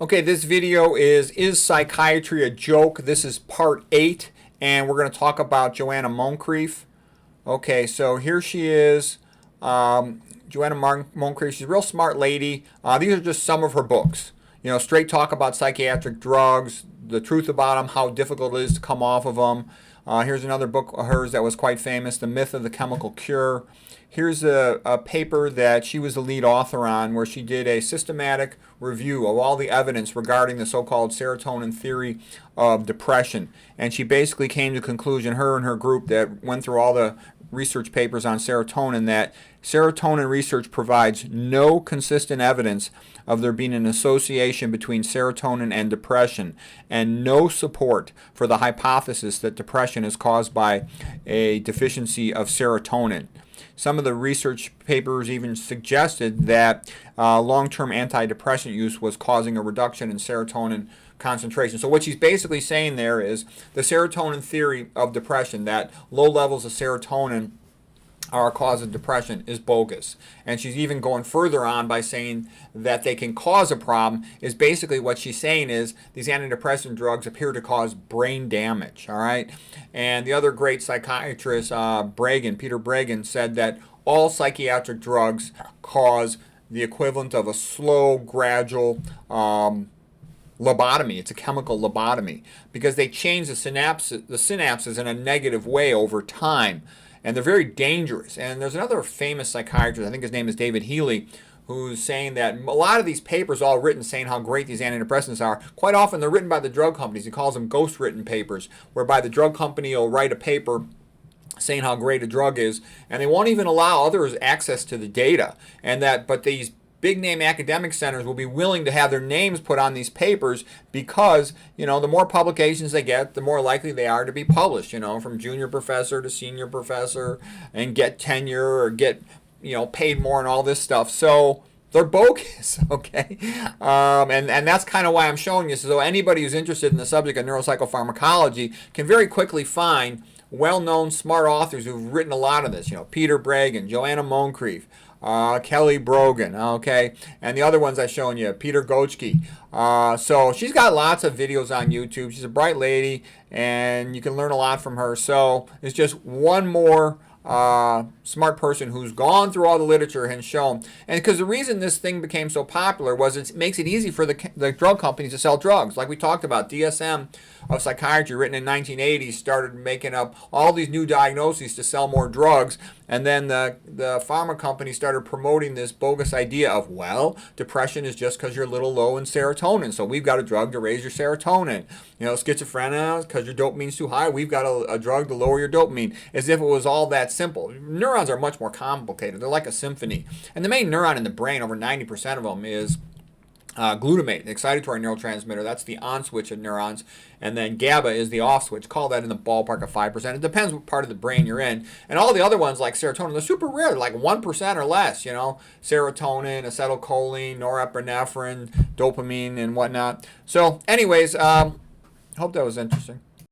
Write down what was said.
Okay, this video is psychiatry a joke? This is part 8, and we're going to talk about Joanna Moncrief. Okay, so here she is, Joanna Moncrief. She's a real smart lady. These are just some of her books. You know, straight talk about psychiatric drugs, the truth about them, how difficult it is to come off of them. Here's another book of hers that was quite famous, The Myth of the Chemical Cure. Here's a paper that she was the lead author on, where she did a systematic review of all the evidence regarding the so-called serotonin theory of depression. And she basically came to the conclusion, her and her group that went through all the research papers on serotonin, that serotonin research provides no consistent evidence of there being an association between serotonin and depression, and no support for the hypothesis that depression is caused by a deficiency of serotonin. Some of the research papers even suggested that long-term antidepressant use was causing a reduction in serotonin concentration. So what she's basically saying there is the serotonin theory of depression, that low levels of serotonin are a cause of depression, is bogus. And she's even going further on by saying that they can cause a problem. Is basically what she's saying is these antidepressant drugs appear to cause brain damage. All right. And the other great psychiatrist, Peter Breggin, said that all psychiatric drugs cause the equivalent of a slow, gradual lobotomy. It's a chemical lobotomy because they change the synapses in a negative way over time. And they're very dangerous. And there's another famous psychiatrist, I think his name is David Healy, who's saying that a lot of these papers all written saying how great these antidepressants are, quite often they're written by the drug companies. He calls them ghost-written papers, whereby the drug company will write a paper saying how great a drug is, and they won't even allow others access to the data. But these big name academic centers will be willing to have their names put on these papers because, you know, the more publications they get, the more likely they are to be published, you know, from junior professor to senior professor, and get tenure or get, you know, paid more and all this stuff. So they're bogus, okay? And that's kind of why I'm showing you. So anybody who's interested in the subject of neuropsychopharmacology can very quickly find well-known smart authors who've written a lot of this, you know, Peter Breggin, Joanna Moncrief, Kelly Brogan, okay, and the other ones I've shown you, Peter Gochke. So she's got lots of videos on YouTube. She's a bright lady, and you can learn a lot from her. So it's just one more smart person who's gone through all the literature and shown. And because the reason this thing became so popular was it makes it easy for the drug companies to sell drugs. Like we talked about, DSM of psychiatry, written in 1980, started making up all these new diagnoses to sell more drugs. And then the pharma company started promoting this bogus idea of, well, depression is just because you're a little low in serotonin. So we've got a drug to raise your serotonin. You know, schizophrenia, because your dopamine's too high, we've got a drug to lower your dopamine. As if it was all that simple. Neurons are much more complicated. They're like a symphony. And the main neuron in the brain, over 90% of them, is glutamate, the excitatory neurotransmitter. That's the on switch of neurons. And then GABA is the off switch. Call that in the ballpark of 5%. It depends what part of the brain you're in. And all the other ones, like serotonin, they're super rare. They're like 1% or less, you know. Serotonin, acetylcholine, norepinephrine, dopamine, and whatnot. So anyways, hope that was interesting.